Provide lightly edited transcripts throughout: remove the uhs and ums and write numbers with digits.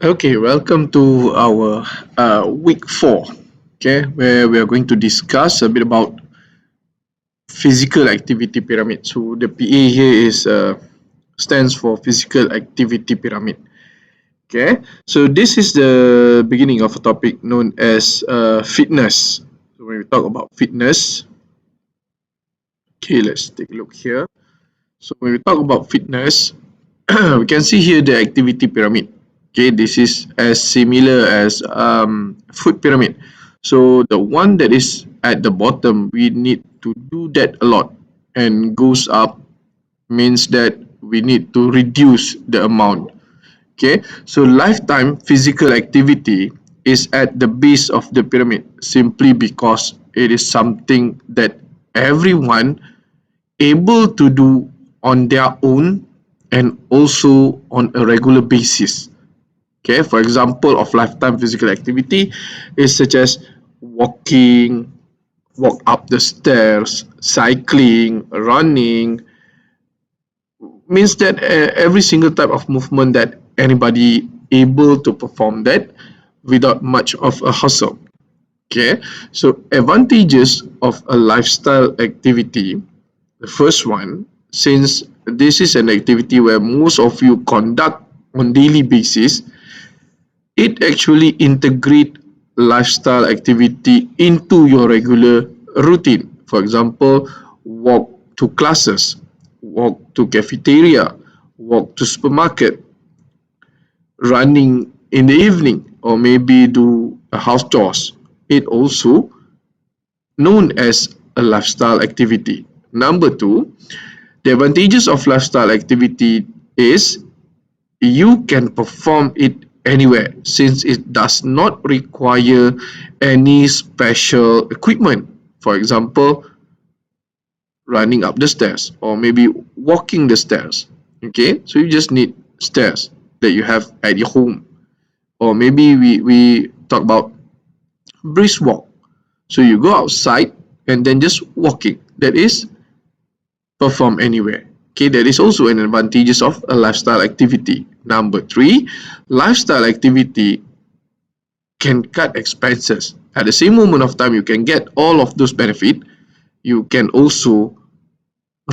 Okay, welcome to our week 4. Okay, where we are going to discuss a bit about physical activity pyramid. So the PA here is stands for physical activity pyramid. Okay, so this is the beginning of a topic known as fitness. So when we talk about fitness, okay, let's take a look here. So when we talk about fitness, we can see here the activity pyramid. Okay, this is as similar as food pyramid. So the one that is at the bottom, we need to do that a lot, and goes up means that we need to reduce the amount. Okay, so lifetime physical activity is at the base of the pyramid simply because it is something that everyone able to do on their own and also on a regular basis. Okay, for example of lifetime physical activity is such as walking, walk up the stairs, cycling, running, means that every single type of movement that anybody able to perform that without much of a hustle. Okay, so advantages of a lifestyle activity. The first one, since this is an activity where most of you conduct on daily basis, it actually integrate lifestyle activity into your regular routine. For example, walk to classes, walk to cafeteria, walk to supermarket, running in the evening, or maybe do a house chores. It also known as a lifestyle activity. Number two, the advantages of lifestyle activity is you can perform it anywhere since it does not require any special equipment. For example, running up the stairs or maybe walking the stairs. Okay, so you just need stairs that you have at your home. Or maybe we talk about brisk walk. So you go outside and then just walking. That is perform anywhere. Okay, that is also an advantages of a lifestyle activity. Number three, lifestyle activity can cut expenses. At the same moment of time, you can get all of those benefit. You can also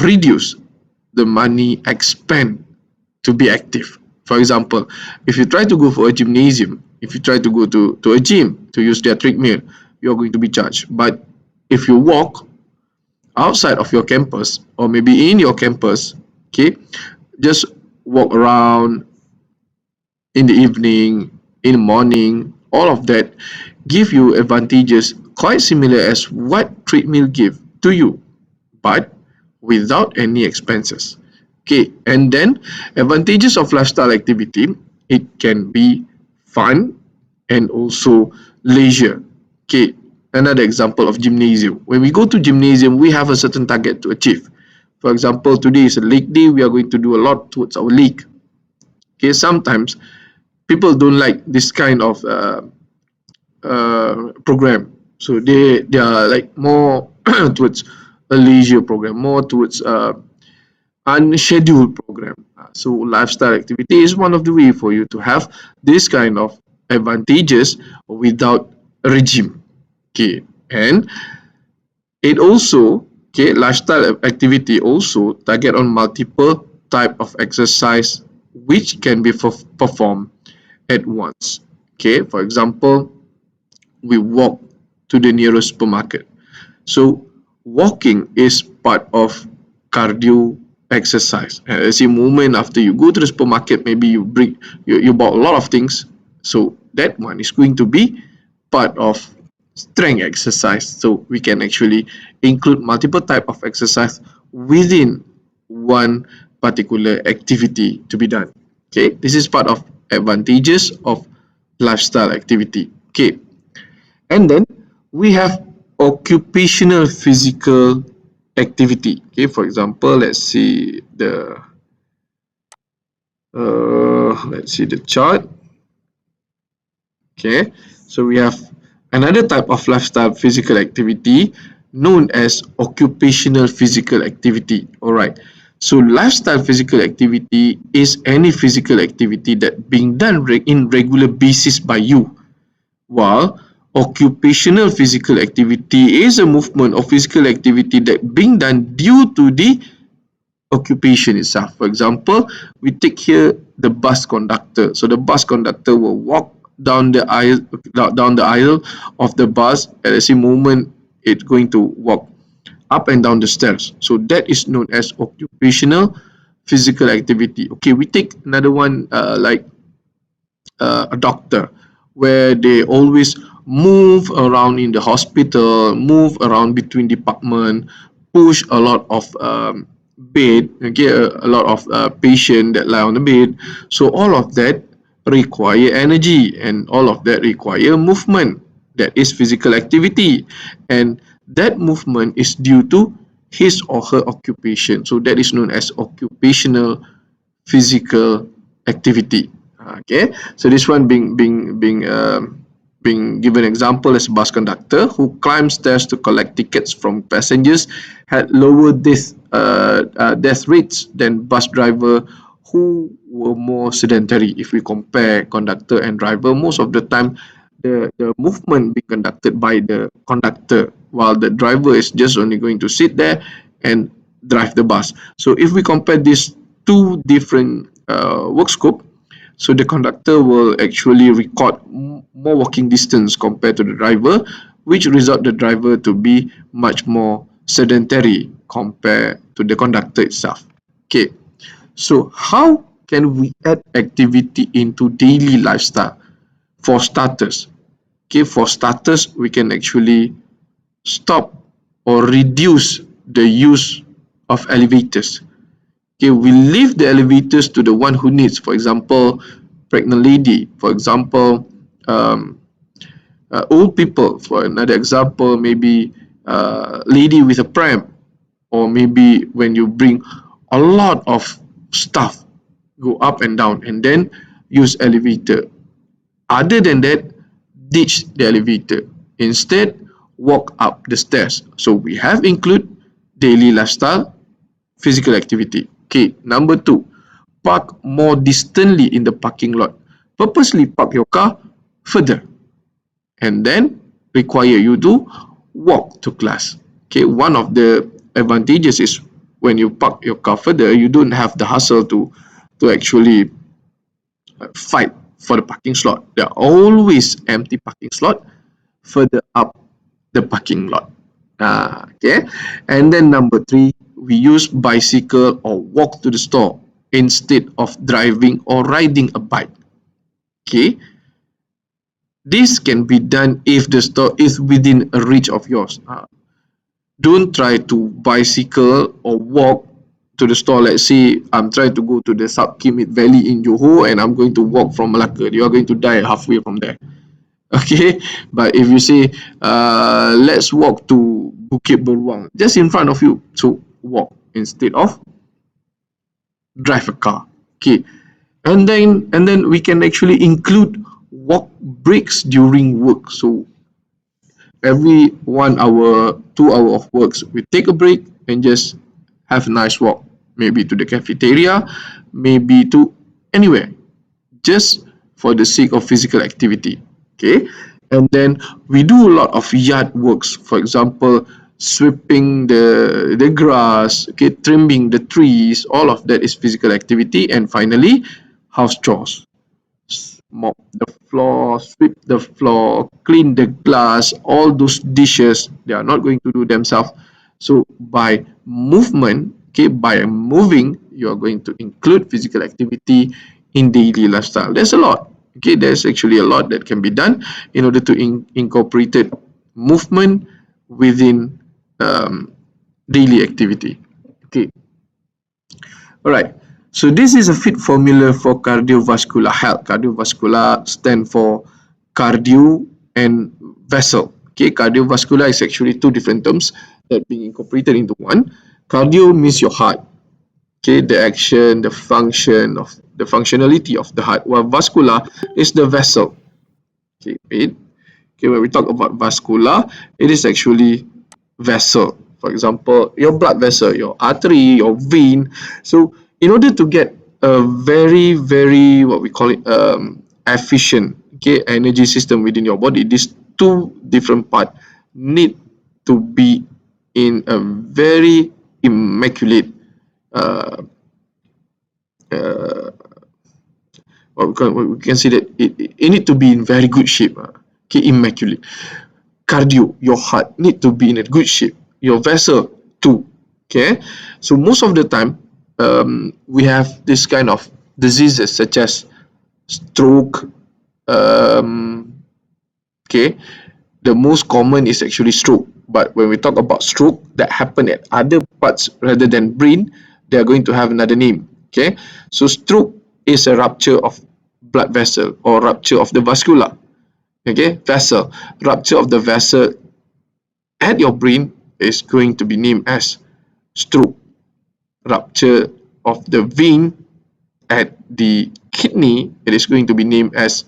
reduce the money expend to be active. For example, if you try to go for a gymnasium, if you try to go to a gym to use their treadmill, you're going to be charged. But if you walk outside of your campus or maybe in your campus, okay, just walk around in the evening, in the morning, all of that give you advantages quite similar as what treadmill give to you, but without any expenses. Okay, and then advantages of lifestyle activity, it can be fun and also leisure. Okay, another example of gymnasium. When we go to gymnasium, we have a certain target to achieve. For example, today is a leg day, we are going to do a lot towards our leg. Okay, sometimes people don't like this kind of program, so they are like more towards a leisure program, more towards unscheduled program. So lifestyle activity is one of the way for you to have this kind of advantages without a regime. Okay, and it also, okay, lifestyle activity also target on multiple type of exercise which can be performed at once. Okay, for example, we walk to the nearest supermarket. So walking is part of cardio exercise. At the same moment after you go to the supermarket, maybe you bought a lot of things. So that one is going to be part of strength exercise. So we can actually include multiple type of exercise within one particular activity to be done. Okay, this is part of advantages of lifestyle activity. Okay, and then we have occupational physical activity. Okay, for example, let's see the chart. Okay, so we have another type of lifestyle physical activity known as occupational physical activity. All right, So lifestyle physical activity is any physical activity that being done in regular basis by you, while occupational physical activity is a movement of physical activity that being done due to the occupation itself. For example, we take here the bus conductor. So the bus conductor will walk down the aisle of the bus at the same moment it's going to walk up and down the stairs. So that is known as occupational physical activity. Okay, we take another one like a doctor, where they always move around in the hospital, move around between department, push a lot of bed, okay, a lot of patient that lie on the bed. So all of that require energy, and all of that require movement. That is physical activity, and that movement is due to his or her occupation. So that is known as occupational physical activity. Okay, so this one being given example as a bus conductor who climbs stairs to collect tickets from passengers had lower death rates than bus driver who were more sedentary. If we compare conductor and driver, most of the time the movement being conducted by the conductor, while the driver is just only going to sit there and drive the bus. So if we compare these two different work scope, so the conductor will actually record more walking distance compared to the driver, which result the driver to be much more sedentary compared to the conductor itself. Okay, so how can we add activity into daily lifestyle? For starters, okay, for starters, we can actually stop or reduce the use of elevators. Okay, we leave the elevators to the one who needs. For example, pregnant lady. For example, um, old people. For another example, maybe lady with a pram, or maybe when you bring a lot of stuff, go up and down, and then use elevator. Other than that, ditch the elevator. Instead, walk up the stairs. So we have include daily lifestyle, physical activity. Okay, number two, park more distantly in the parking lot. Purposely park your car further, and then require you to walk to class. Okay, one of the advantages is when you park your car further, you don't have the hustle to actually fight for the parking slot. There are always empty parking slot further up the parking lot. Okay, and then number three, we use bicycle or walk to the store instead of driving or riding a bike. Okay, this can be done if the store is within a reach of yours. Don't try to bicycle or walk to the store. Let's say I'm trying to go to the Subkimit Valley in Johor and I'm going to walk from Malacca. You are going to die halfway from there. Okay, but if you say let's walk to Bukit Beruang, just in front of you, so walk instead of drive a car. Okay, and then we can actually include walk breaks during work. So every 1 hour, 2 hour of works, we take a break and just have a nice walk, maybe to the cafeteria, maybe to anywhere, just for the sake of physical activity. Okay, and then we do a lot of yard works. For example, sweeping the grass, okay, trimming the trees. All of that is physical activity. And finally, house chores, mop the floor, sweep the floor, clean the glass, all those dishes, they are not going to do themselves. So by movement, okay, by moving, you are going to include physical activity in daily lifestyle. There's a lot. Okay, there's actually a lot that can be done in order to incorporate movement within daily activity. Okay, all right. So this is a fit formula for cardiovascular health. Cardiovascular stand for cardio and vessel. Okay, cardiovascular is actually two different terms that being incorporated into one. Cardio means your heart. Okay, the action, the functionality of the heart. While vascular is the vessel. Okay, wait. Okay, when we talk about vascular, it is actually vessel. For example, your blood vessel, your artery, your vein. So in order to get a very what we call it efficient, okay, energy system within your body, these two different parts need to be in a very immaculate uh, uh, we can say that it need to be in very good shape. Okay, immaculate. Cardio, your heart need to be in a good shape. Your vessel too. Okay, so most of the time, we have this kind of diseases such as stroke. Um, okay, the most common is actually stroke. But when we talk about stroke that happen at other parts rather than brain, they are going to have another name. Okay, so stroke is a rupture of blood vessel or rupture of the vascular. Okay, vessel, rupture of the vessel at your brain is going to be named as stroke. Rupture of the vein at the kidney, it is going to be named as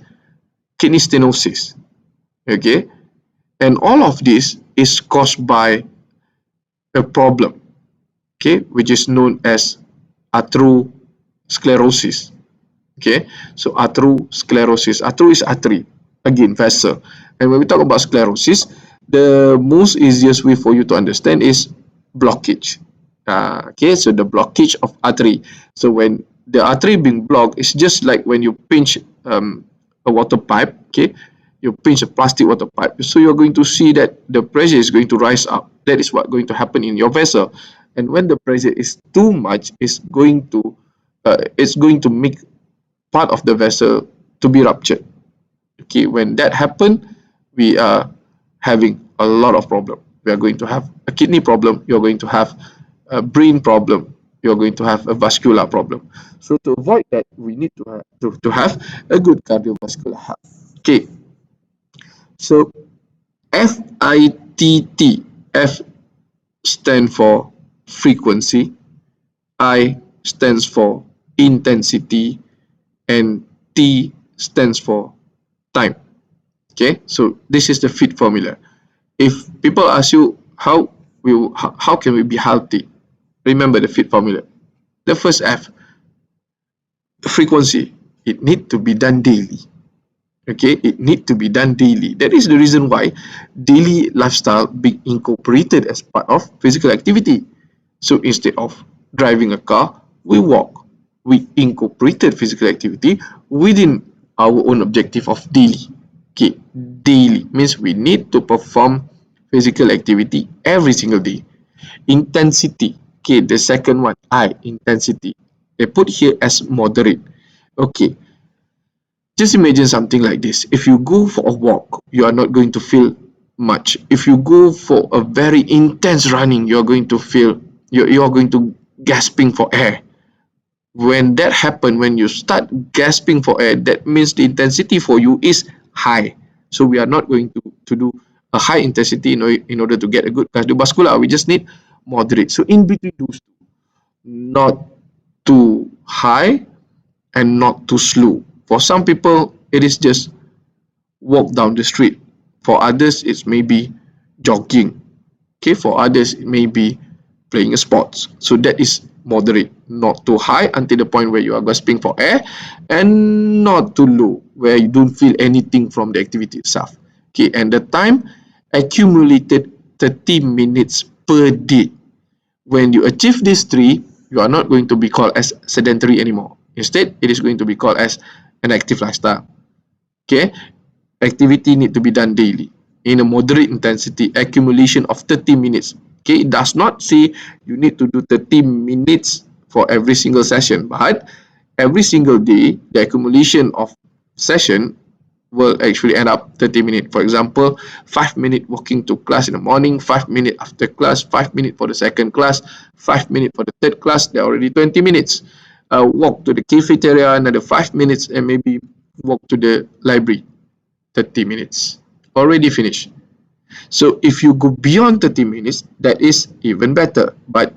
kidney stenosis. Okay, and all of this is caused by a problem, okay, which is known as atherosclerosis. Okay, so atherosclerosis. Athero is artery, again vessel. And when we talk about sclerosis, the most easiest way for you to understand is blockage. Okay, so the blockage of artery. So when the artery being blocked, it's just like when you pinch a water pipe. Okay, you pinch a plastic water pipe, so you're going to see that the pressure is going to rise up. That is what going to happen in your vessel. And when the pressure is too much, it's going to make part of the vessel to be ruptured. Okay, when that happen, we are having a lot of problem. We are going to have a kidney problem. You're going to have a brain problem. You're going to have a vascular problem. So to avoid that, we need to have a good cardiovascular health. Okay, so FITT. F stand for frequency, I stands for intensity, and T stands for time. Okay, so this is the fit formula. If people ask you how can we be healthy, remember the fit formula. The first F, frequency, it need to be done daily. Okay, it need to be done daily. That is the reason why daily lifestyle be incorporated as part of physical activity. So instead of driving a car, we walk. We incorporated physical activity within our own objective of daily. Okay, daily means we need to perform physical activity every single day. Intensity. Okay, the second one, I, intensity. They put here as moderate. Okay, just imagine something like this. If you go for a walk, you are not going to feel much. If you go for a very intense running, you're going to feel you're going to gasping for air. When that happen, when you start gasping for air, that means the intensity for you is high. So we are not going to do a high intensity in order to get a good cardiovascular. We just need moderate. So in between those two, not too high and not too slow. For some people, it is just walk down the street. For others, it's maybe jogging. Okay, for others, it may be playing sports. So that is moderate, not too high until the point where you are gasping for air, and not too low where you don't feel anything from the activity itself. Okay, and the time accumulated 30 minutes per day. When you achieve these three, you are not going to be called as sedentary anymore. Instead, it is going to be called as an active lifestyle. Okay, activity need to be done daily in a moderate intensity, accumulation of 30 minutes. Okay, it does not say you need to do 30 minutes for every single session, but every single day, the accumulation of session will actually end up 30 minutes. For example, 5 minutes walking to class in the morning, 5 minutes after class, 5 minutes for the second class, 5 minutes for the third class, they're already 20 minutes. Walk to the cafeteria, another 5 minutes, and maybe walk to the library, 30 minutes. Already finished. So if you go beyond 30 minutes, that is even better. But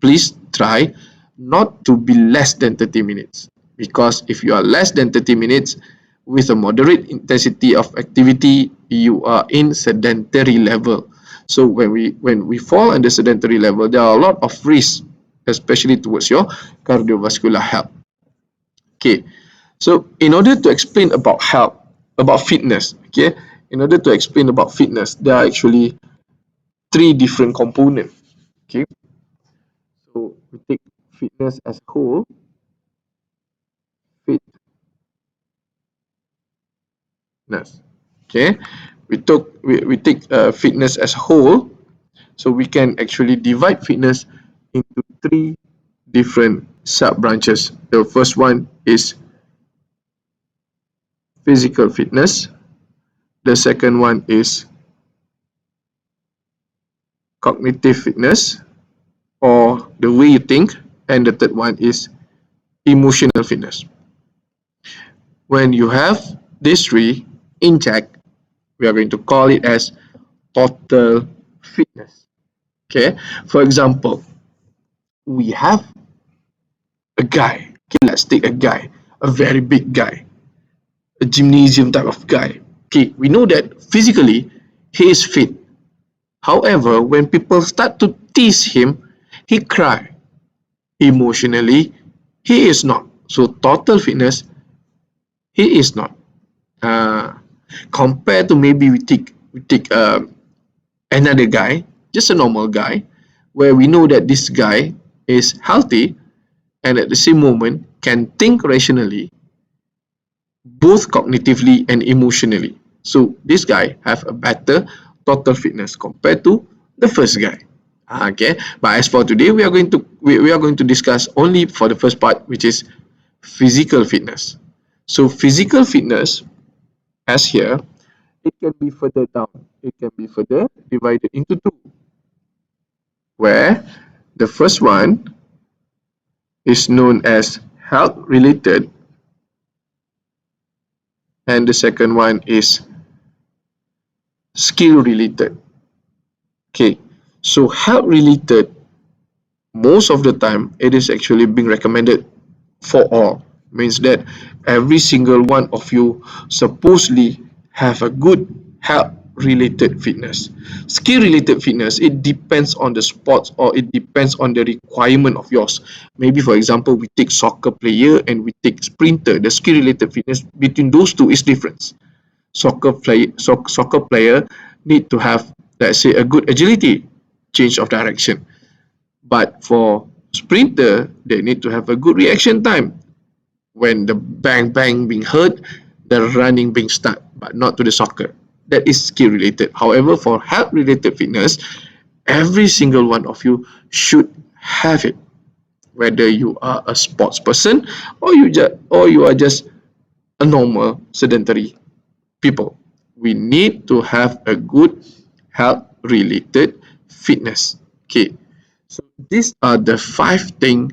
please try not to be less than 30 minutes. Because if you are less than 30 minutes with a moderate intensity of activity, you are in sedentary level. So when we fall under sedentary level, there are a lot of risks, especially towards your cardiovascular health. Okay, so in order to explain about health, about fitness, okay, in order to explain about fitness, there are actually three different components. Okay, so we take fitness as a whole. Fitness. Okay, we take fitness as a whole, so we can actually divide fitness into three different sub branches. The first one is physical fitness. The second one is cognitive fitness, or the way you think, and the third one is emotional fitness. When you have these three in check, we are going to call it as total fitness. Okay, for example, we have a guy. Okay, let's take a guy, a very big guy, a gymnasium type of guy. Okay, we know that physically he is fit. However, when people start to tease him, he cry. Emotionally, he is not. So total fitness, he is not. Uh, Compared to maybe we take another guy, just a normal guy, where we know that this guy is healthy and at the same moment can think rationally, both cognitively and emotionally. So this guy have a better total fitness compared to the first guy. Okay, but as for today, we are going to discuss only for the first part, which is physical fitness. So physical fitness, as here, it can be further down. It can be further divided into two, where the first one is known as health related, and the second one is skill related. Okay, so health related, most of the time it is actually being recommended for all. Means that every single one of you supposedly have a good health related fitness. Skill related fitness, it depends on the sports, or it depends on the requirement of yours. Maybe for example, we take soccer player and we take sprinter. The skill related fitness between those two is different. Soccer player need to have, let's say, a good agility, change of direction. But for sprinter, they need to have a good reaction time. When the bang bang being heard, the running being start, but not to the soccer. That is skill related. However, for health related fitness, every single one of you should have it. Whether you are a sports person, or you are just a normal sedentary people. We need to have a good health related fitness. Okay, so these are the five things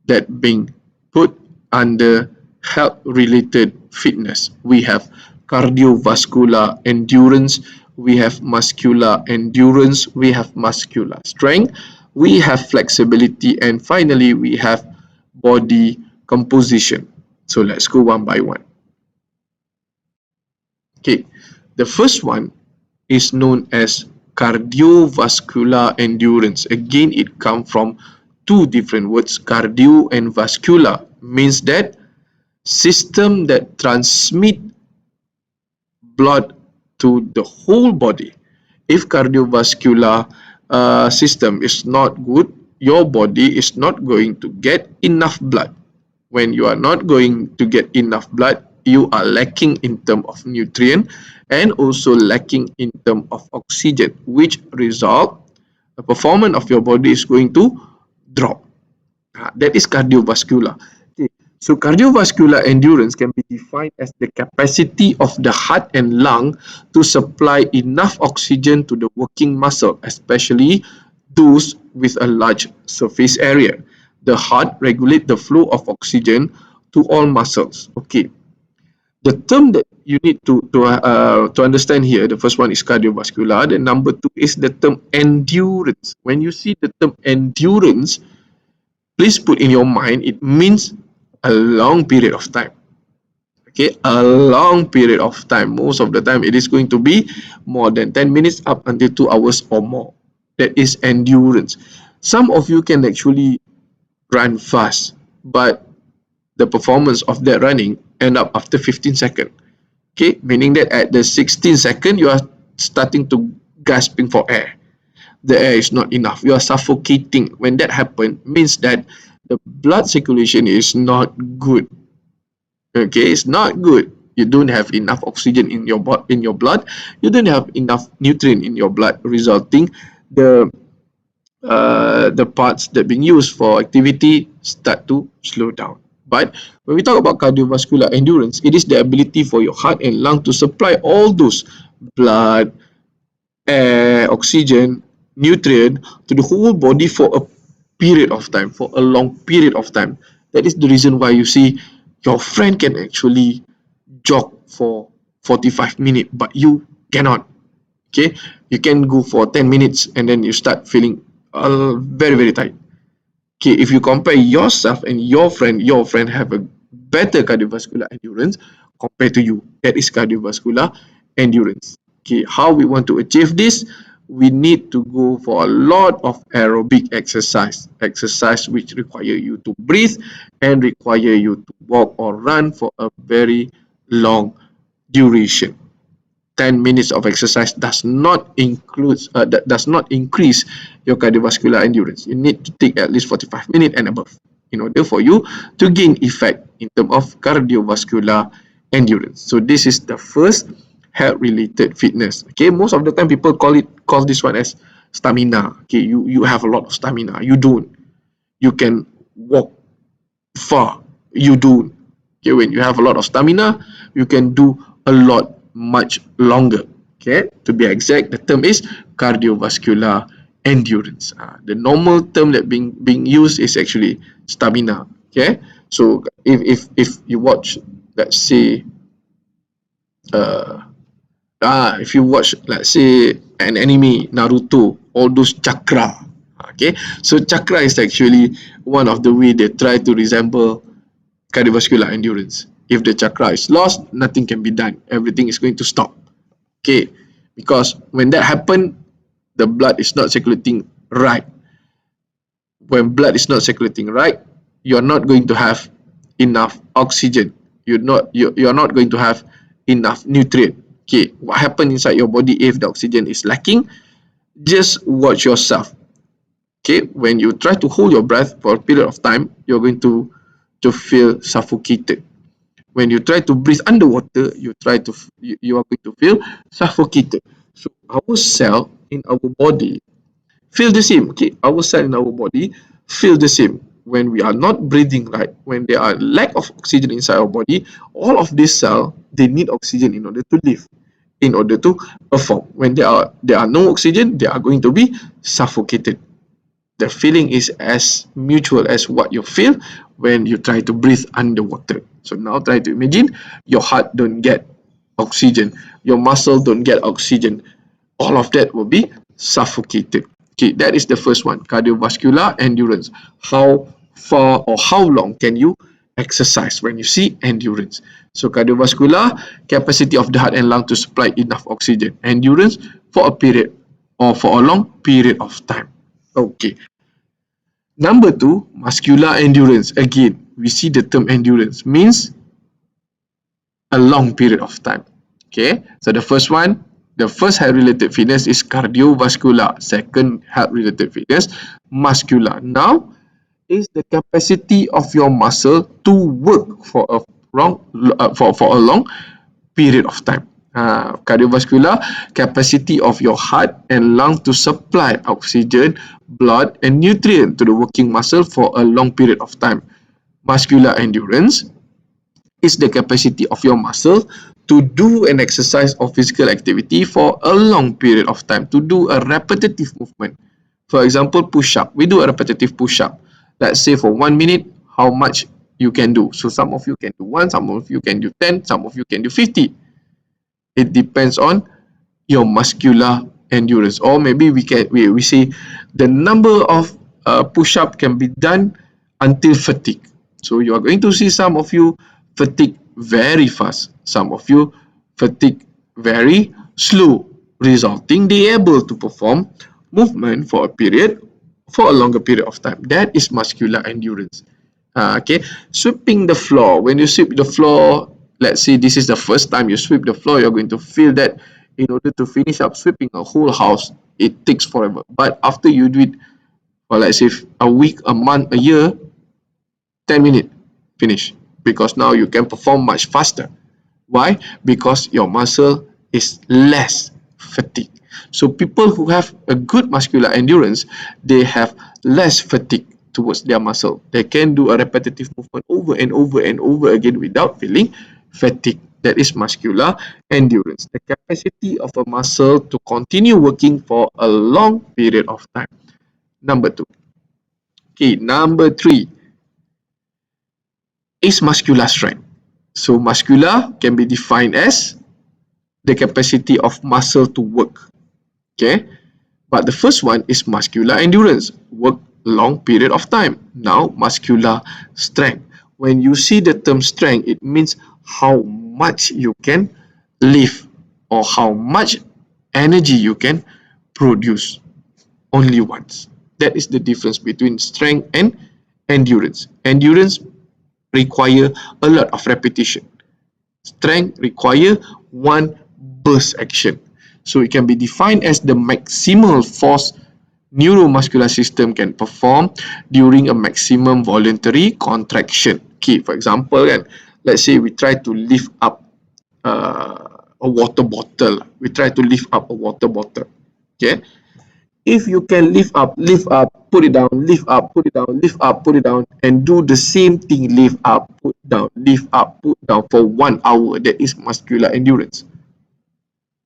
that being put under health related fitness. We have cardiovascular endurance, we have muscular endurance, we have muscular strength, we have flexibility, and finally we have body composition. So let's go one by one. Okay, the first one is known as cardiovascular endurance. Again, it comes from two different words. Cardio and vascular means that system that transmit blood to the whole body. If cardiovascular system is not good, your body is not going to get enough blood. When you are not going to get enough blood, you are lacking in terms of nutrient and also lacking in terms of oxygen, which result the performance of your body is going to drop. That is cardiovascular. Okay. So cardiovascular endurance can be defined as the capacity of the heart and lung to supply enough oxygen to the working muscle, especially those with a large surface area. The heart regulates the flow of oxygen to all muscles. Okay. The term that you need to understand here, the first one is cardiovascular. The number two is the term endurance. When you see the term endurance, please put in your mind it means a long period of time. Okay, a long period of time. Most of the time, it is going to be more than 10 minutes up until 2 hours or more. That is endurance. Some of you can actually run fast, but the performance of that running end up after 15 seconds. Okay, meaning that at the 16 second, you are starting to gasping for air. The air is not enough. You are suffocating. When that happens, means that the blood circulation is not good. Okay, it's not good. You don't have enough oxygen in your blood. You don't have enough nutrient in your blood, resulting the the parts that being used for activity start to slow down. But when we talk about cardiovascular endurance, it is the ability for your heart and lung to supply all those blood, air, oxygen, nutrient to the whole body for a period of time, for a long period of time. That is the reason why you see your friend can actually jog for 45 minutes, but you cannot. Okay, you can go for 10 minutes and then you start feeling very, very tight. Okay, if you compare yourself and your friend have a better cardiovascular endurance compared to you. That is cardiovascular endurance. Okay, how we want to achieve this? We need to go for a lot of aerobic exercise which require you to breathe and require you to walk or run for a very long duration. 10 minutes of exercise does not increase your cardiovascular endurance. You need to take at least 45 minutes and above in order for you to gain effect in terms of cardiovascular endurance. So this is the first health related fitness. Okay, most of the time people call this one as stamina. Okay, you have a lot of stamina. You don't. You can walk far. You do. Okay, when you have a lot of stamina, you can do a lot much longer. Okay, to be exact, the term is cardiovascular endurance. The normal term that being used is actually stamina. Okay, so if you watch, let's say, uh, if you watch, let's say, an anime, Naruto, all those chakra. Okay, so chakra is actually one of the way they try to resemble cardiovascular endurance. If the chakra is lost, nothing can be done. Everything is going to stop. Okay, because when that happens, the blood is not circulating right. When blood is not circulating right, you're not going to have enough oxygen. You're not going to have enough nutrient. Okay, what happens inside your body if the oxygen is lacking? Just watch yourself. Okay, when you try to hold your breath for a period of time, you're going to feel suffocated. When you try to breathe underwater, you are going to feel suffocated. So our cell in our body feel the same. Okay, our cell in our body feel the same. When we are not breathing right, when there are lack of oxygen inside our body, all of these cells they need oxygen in order to live, in order to perform. When there are no oxygen, they are going to be suffocated. The feeling is as mutual as what you feel when you try to breathe underwater. So now try to imagine your heart don't get oxygen, your muscle don't get oxygen. All of that will be suffocated. Okay, that is the first one, cardiovascular endurance. How far or how long can you exercise when you see endurance? So cardiovascular, capacity of the heart and lung to supply enough oxygen. Endurance, for a period or for a long period of time. Okay. Number two, muscular endurance. Again, we see the term endurance means a long period of time. Okay, so the first health related fitness is cardiovascular. Second health related fitness, muscular. Now is the capacity of your muscle to work for a for a long period of time. Cardiovascular, capacity of your heart and lung to supply oxygen, blood, and nutrient to the working muscle for a long period of time. Muscular endurance is the capacity of your muscle to do an exercise or physical activity for a long period of time, to do a repetitive movement. For example, push up. We do a repetitive push up. Let's say for 1 minute, how much you can do. So some of you can do one, some of you can do 10, some of you can do 50. It depends on your muscular endurance, or maybe we say the number of push-up can be done until fatigue. So you are going to see some of you fatigue very fast. Some of you fatigue very slow, resulting they able to perform movement for a longer period of time. That is muscular endurance. Okay, sweeping the floor. When you sweep the floor, let's say this is the first time you sweep the floor, you're going to feel that in order to finish up sweeping a whole house, it takes forever. But after you do it for, let's say, a week, a month, a year, 10 minutes, finish. Because now you can perform much faster. Why? Because your muscle is less fatigued. So people who have a good muscular endurance, they have less fatigue towards their muscle. They can do a repetitive movement over and over and over again without feeling fatigue. That is muscular endurance. The capacity of a muscle to continue working for a long period of time. Number two. Okay, number three is muscular strength. So muscular can be defined as the capacity of muscle to work. Okay, but the first one is muscular endurance, work long period of time. Now muscular strength. When you see the term strength, it means how much you can lift or how much energy you can produce only once. That is the difference between strength and endurance. Endurance require a lot of repetition. Strength require one burst action. So it can be defined as the maximal force neuromuscular system can perform during a maximum voluntary contraction. Okay, for example, let's say we try to lift up a water bottle. We try to lift up a water bottle. Okay, if you can lift up, put it down, lift up, put it down, lift up, put it down, and do the same thing, lift up, put down, lift up, put down for 1 hour, that is muscular endurance.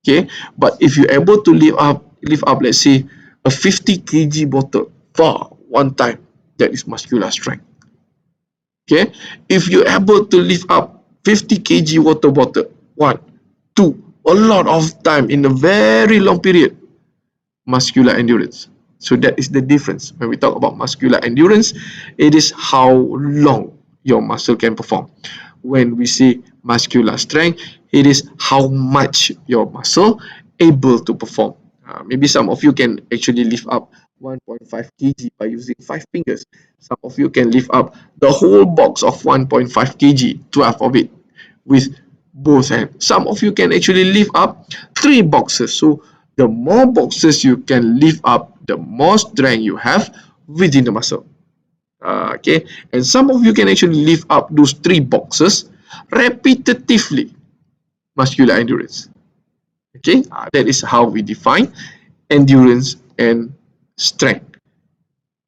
Okay, but if you're able to lift up, let's say a 50 kg bottle for one time, that is muscular strength. Okay, if you're able to lift up 50 kg water bottle, one, two, a lot of time in a very long period, muscular endurance. So that is the difference. When we talk about muscular endurance, it is how long your muscle can perform. When we say muscular strength, it is how much your muscle able to perform. Maybe some of you can actually lift up 1.5 kg by using 5 fingers. Some of you can lift up the whole box of 1.5 kg, 12 of it, with both hands. Some of you can actually lift up 3 boxes. So the more boxes you can lift up, the more strength you have within the muscle. Okay, and some of you can actually lift up those 3 boxes repetitively. Muscular endurance. Okay, that is how we define endurance and strength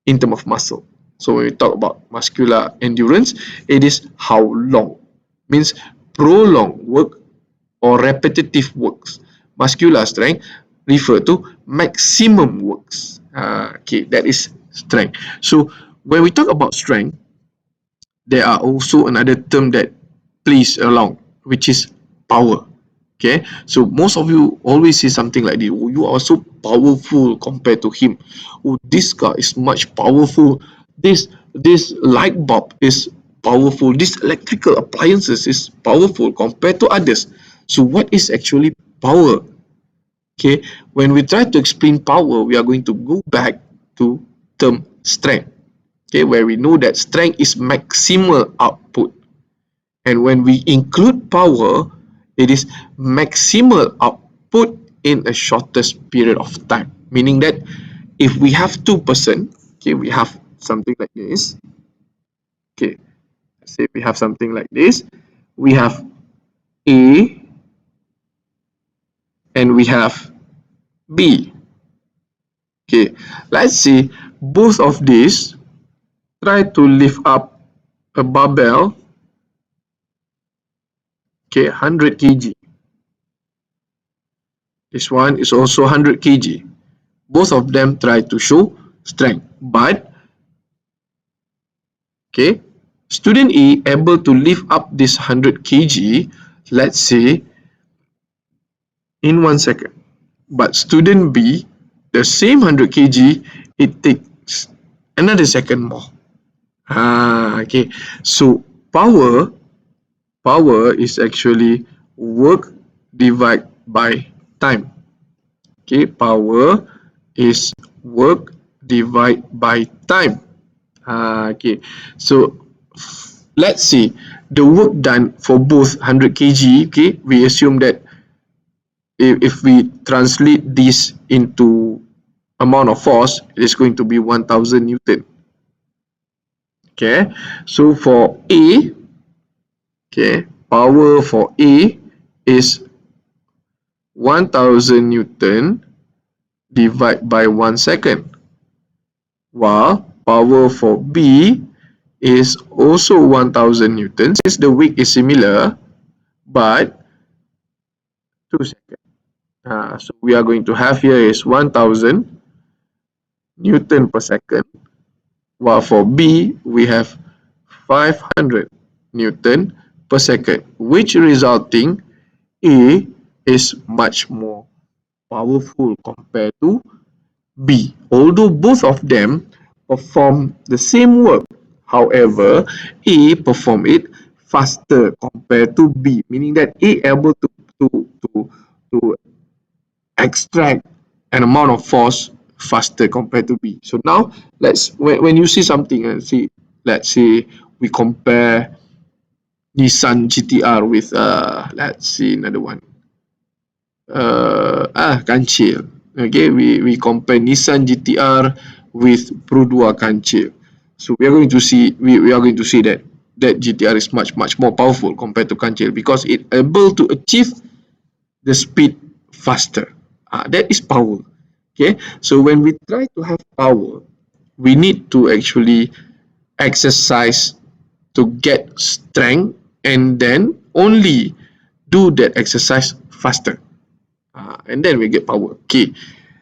in terms of muscle. So when we talk about muscular endurance, it is how long, means prolonged work or repetitive works. Muscular strength refer to maximum works. Okay, that is strength. So when we talk about strength, there are also another term that plays along, which is power. Okay, so most of you always say something like this: oh, you are so powerful compared to him. Oh, this car is much powerful. This light bulb is powerful. This electrical appliances is powerful compared to others. So what is actually power? Okay, when we try to explain power, we are going to go back to term strength. Okay, where we know that strength is maximal output. And when we include power, it is maximal output in a shortest period of time. Meaning that if we have 2%, okay, we have something like this. Okay, let's say we have something like this. We have A and we have B. Okay, let's see both of these try to lift up a barbell, okay, 100 kg. This one is also 100 kg. Both of them try to show strength, but okay, student A able to lift up this 100 kg, let's say in 1 second, but student B, the same 100 kg, it takes another second more. Okay, so power power is actually work divided by time. Okay, power is work divided by time. Okay, so let's see the work done for both 100 kg. Okay, we assume that if we translate this into amount of force, it is going to be 1000 Newton. Okay, so for A, okay, power for A is 1000 Newton divided by 1 second, while power for B is also 1000 Newton. Since the weight is similar, but 2 seconds. So we are going to have here is 1000 Newton per second, while for B we have 500 Newton per second, which resulting A is much more powerful compared to B. Although both of them perform the same work, however, A perform it faster compared to B, meaning that A able to extract an amount of force faster compared to B. So now let's when you see something and see, let's say we compare Nissan GTR with let's see another one, kancil. Okay, we compare Nissan GTR with Pro 2 kancil. So we are going to see we are going to see that GTR is much more powerful compared to kancil because it able to achieve the speed faster. That is power. Okay, so when we try to have power, we need to actually exercise to get strength and then only do that exercise faster. And then we get power. Okay,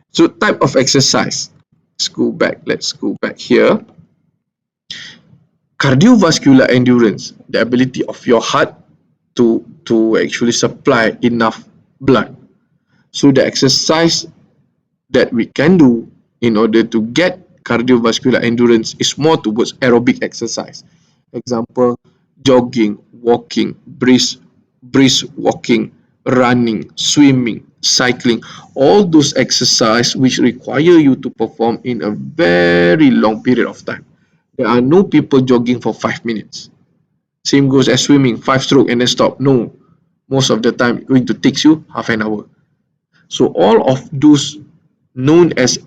so type of exercise. Let's go back here. Cardiovascular endurance, the ability of your heart to actually supply enough blood. So the exercise that we can do in order to get cardiovascular endurance is more towards aerobic exercise. Example, jogging, walking, brisk walking, running, swimming, cycling, all those exercise which require you to perform in a very long period of time. There are no people jogging for 5 minutes. Same goes as swimming, 5 stroke and then stop. No, most of the time it's going to take you half an hour. So all of those known as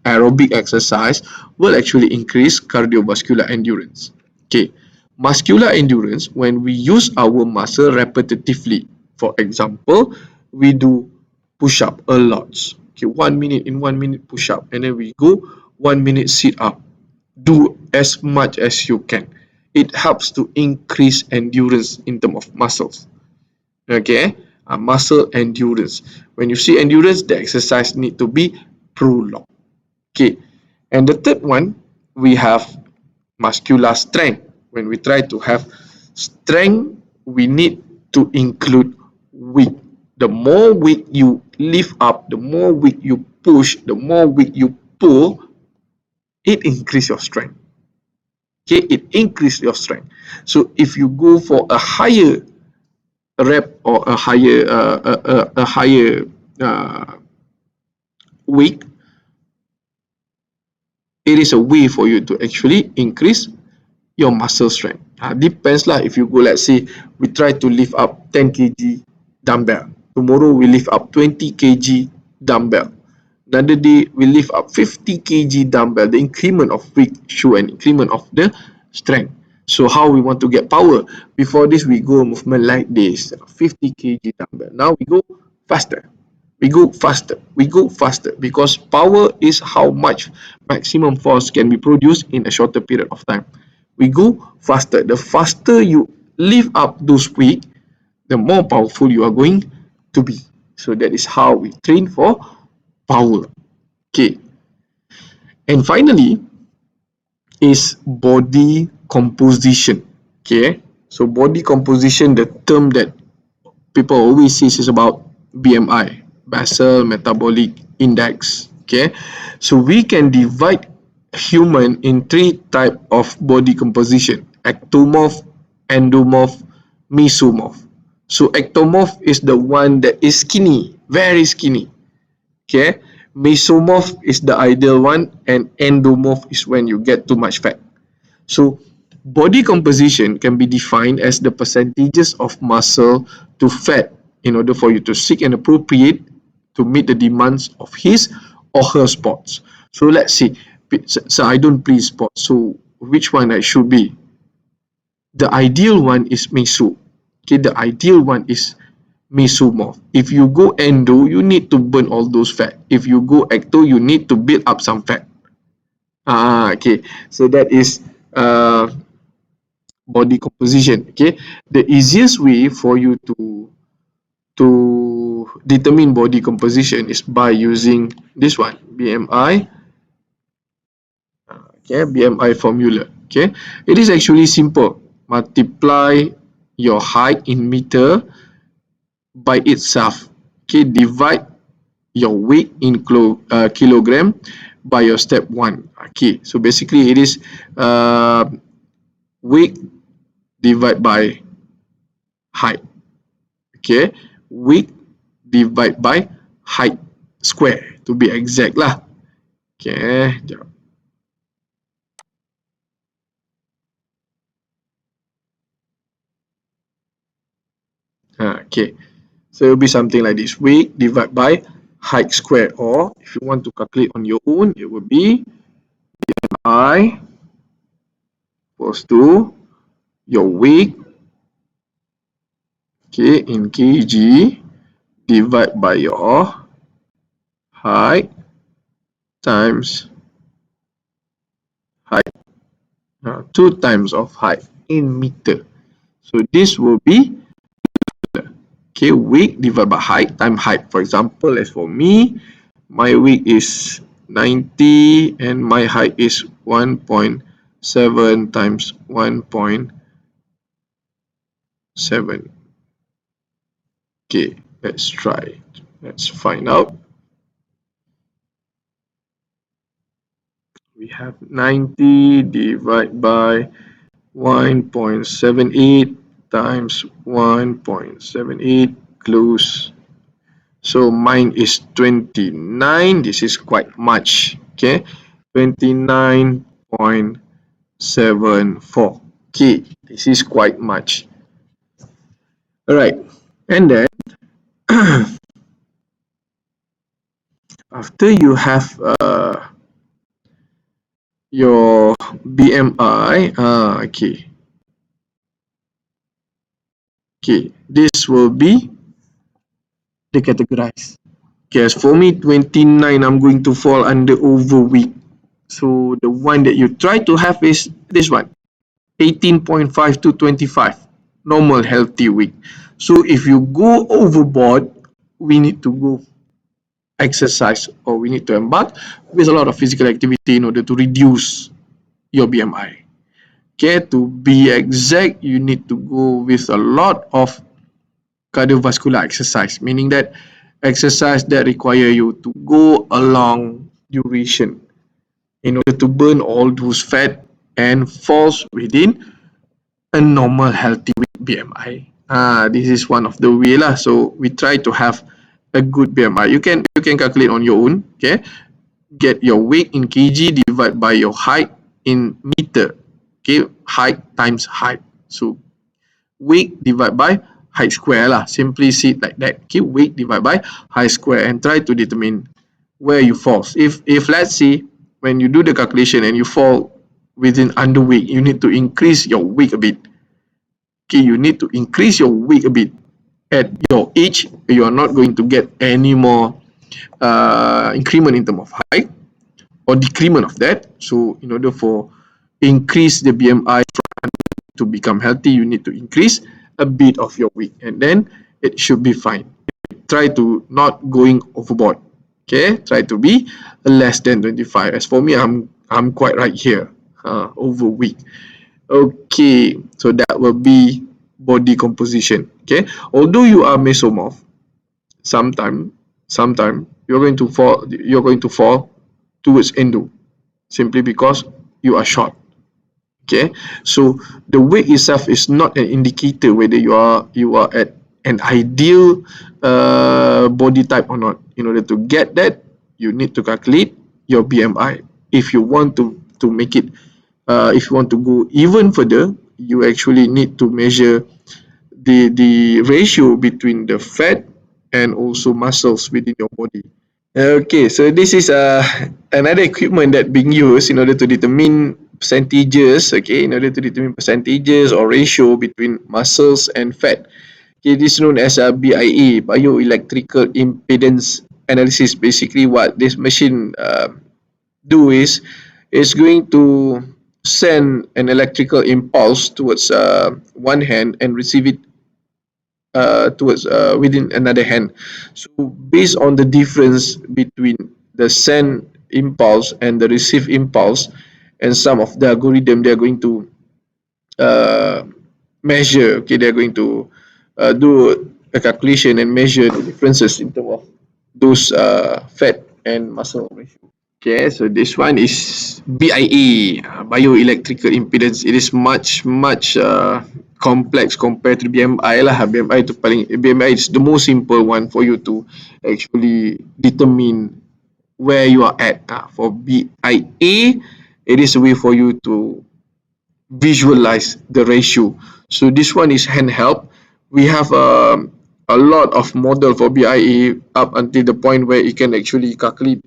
aerobic exercise will actually increase cardiovascular endurance. Okay, muscular endurance, when we use our muscle repetitively. For example, we do push up a lot. Okay, 1 minute in 1 minute push up, and then we go 1 minute sit up. Do as much as you can. It helps to increase endurance in terms of muscles. Okay, muscle endurance. When you see endurance, the exercise need to be prolonged. Okay, and the third one, we have muscular strength. When we try to have strength, we need to include weight. The more weight you lift up, the more weight you push, the more weight you pull, it increase your strength. Okay, it increase your strength. So if you go for a higher rep or a higher weight, it is a way for you to actually increase your muscle strength. Depends lah. If you go, let's say we try to lift up 10 kg dumbbell. Tomorrow we lift up 20 kg dumbbell. Another day we lift up 50 kg dumbbell. The increment of weight show an increment of the strength. So how we want to get power? Before this we go movement like this, 50 kg dumbbell. Now we go faster. We go faster. We go faster because power is how much maximum force can be produced in a shorter period of time. We go faster. The faster you lift up those weight, the more powerful you are going to be. So that is how we train for power. Okay. And finally is body composition. Okay. So body composition, the term that people always say is about BMI, basal metabolic index. Okay. So we can divide human in three type of body composition: ectomorph, endomorph, mesomorph. So ectomorph is the one that is skinny, very skinny. Okay, mesomorph is the ideal one, and endomorph is when you get too much fat. So body composition can be defined as the percentages of muscle to fat in order for you to seek and appropriate to meet the demands of his or her sports. So let's see. So I don't play sports. So which one I should be? The ideal one is meso. Okay, the ideal one is mesomorph. If you go endo, you need to burn all those fat. If you go ecto, you need to build up some fat. Okay. So that is body composition. Okay, the easiest way for you to determine body composition is by using this one, BMI. Okay, BMI formula. Okay, it is actually simple. Multiply your height in meter by itself. Okay, divide your weight in kilogram by your step one. Okay, so basically it is weight divided by height. Okay, weight divided by height square to be exact lah. Okay, jap. Okay, so it will be something like this: weight divided by height square, or if you want to calculate on your own, it will be I equals to your weight, okay, in kg divided by your height times height, 2 times of height in meter. So this will be, okay, weight divided by height times height. For example, as for me, my weight is 90 and my height is 1.7 times 1.7. Okay, let's try. Let's find out. We have 90 divided by 1.78 times 1.78 close. So mine is 29. This is quite much. Okay, 29.74. Okay, this is quite much. All right, and then after you have your BMI, okay, this will be the categorized. Okay, as for me, 29, I'm going to fall under overweight. So the one that you try to have is this one, 18.5 to 25, normal healthy weight. So if you go overboard, we need to go exercise, or we need to embark with a lot of physical activity in order to reduce your BMI. Okay, to be exact, you need to go with a lot of cardiovascular exercise, meaning that exercise that require you to go a long duration in order to burn all those fat and falls within a normal healthy BMI. This is one of the way lah. So we try to have a good BMI. You can calculate on your own. Okay, get your weight in kg divided by your height in meter. Okay, height times height. So weight divided by height square lah. Simply see it like that. Okay, weight divided by height square, and try to determine where you fall. If let's say when you do the calculation and you fall within underweight, you need to increase your weight a bit. Okay, you need to increase your weight a bit. At your age, you are not going to get any more increment in terms of height or decrement of that. So in order for increase the BMI to become healthy, you need to increase a bit of your weight, and then it should be fine. Try to not going overboard. Okay, try to be less than 25. As for me, I'm quite right here, overweight. Okay, so that will be body composition. Okay, although you are mesomorph, sometime you're going to fall towards endo, simply because you are short. Okay, so the weight itself is not an indicator whether you are at an ideal body type or not. In order to get that, you need to calculate your BMI. If you want to make it, if you want to go even further, you actually need to measure the ratio between the fat and also muscles within your body. Okay, so this is another equipment that being used in order to determine percentages. Okay, in order to determine percentages or ratio between muscles and fat. Okay, this is known as a BIA, bioelectrical impedance analysis. Basically, what this machine do is it's going to send an electrical impulse towards one hand and receive it towards within another hand. So based on the difference between the send impulse and the receive impulse, and some of the algorithm they are going to uh, measure. Okay, they are going to do a calculation and measure the differences in terms of those fat and muscle ratio. Okay, so this one is BIA, bioelectrical impedance. It is much complex compared to BMI lah. BMI is the most simple one for you to actually determine where you are at. For BIA, it is a way for you to visualize the ratio. So this one is handheld. We have a lot of model for BIA up until the point where it can actually calculate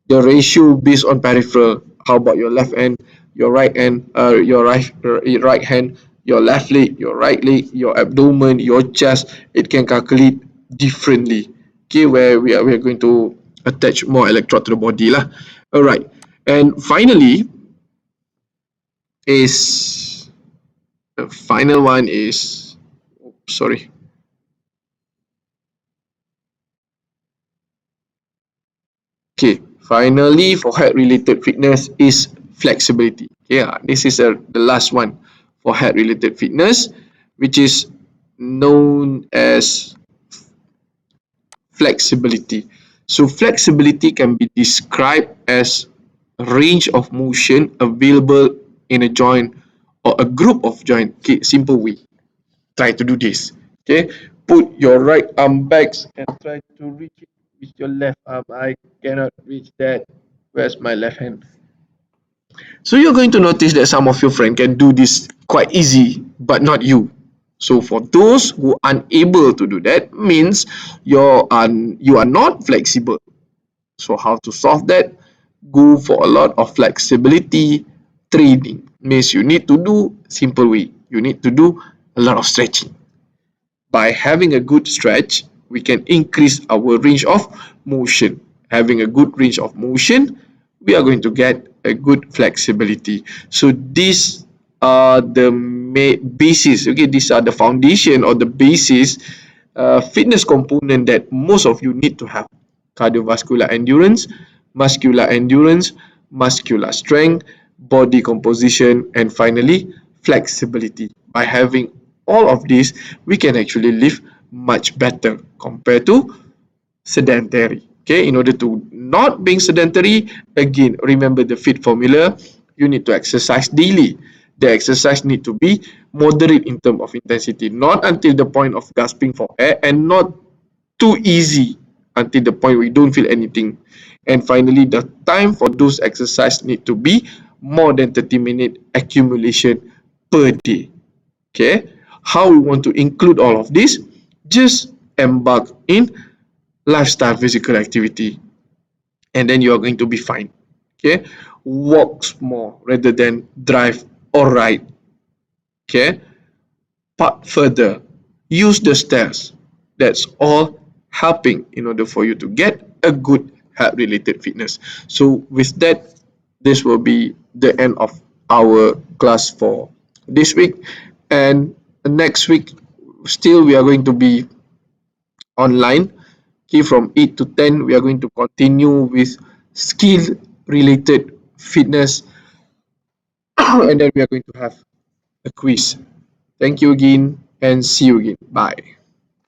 the ratio based on peripheral. How about your left hand, your right hand, right hand, your left leg, your right leg, your abdomen, your chest. It can calculate differently. Okay, where we are going to attach more electrode to the body lah. All right, and finally is the final one is, sorry. Okay, finally for health related fitness is flexibility. Yeah, this is the last one for health related fitness, which is known as flexibility. So flexibility can be described as a range of motion available in a joint or a group of joint. Okay, simple way. Try to do this. Okay, put your right arm back and try to reach it with your left arm. I cannot reach that. Where's my left hand? So you're going to notice that some of your friends can do this quite easy, but not you. So for those who are unable to do that, means you are not flexible. So how to solve that? Go for a lot of flexibility training. Means you need to do simple way. You need to do a lot of stretching. By having a good stretch, we can increase our range of motion. Having a good range of motion, we are going to get a good flexibility. So these are the basis. Okay, these are the foundation or the basis fitness component that most of you need to have: cardiovascular endurance, muscular strength, body composition, and finally flexibility. By having all of these, we can actually live much better compared to sedentary. Okay, in order to not being sedentary, again, remember the fit formula. You need to exercise daily. The exercise need to be moderate in terms of intensity, not until the point of gasping for air, and not too easy until the point we don't feel anything. And finally, the time for those exercise need to be more than 30-minute accumulation per day. Okay, how we want to include all of this? Just embark in lifestyle physical activity, and then you are going to be fine. Okay, walk more rather than drive or ride. Okay, part further, use the stairs. That's all helping in order for you to get a good health related fitness. So with that, this will be the end of our class for this week, and next week still we are going to be online. Okay, from 8 to 10 we are going to continue with skill related fitness and then we are going to have a quiz. Thank you again and see you again. Bye.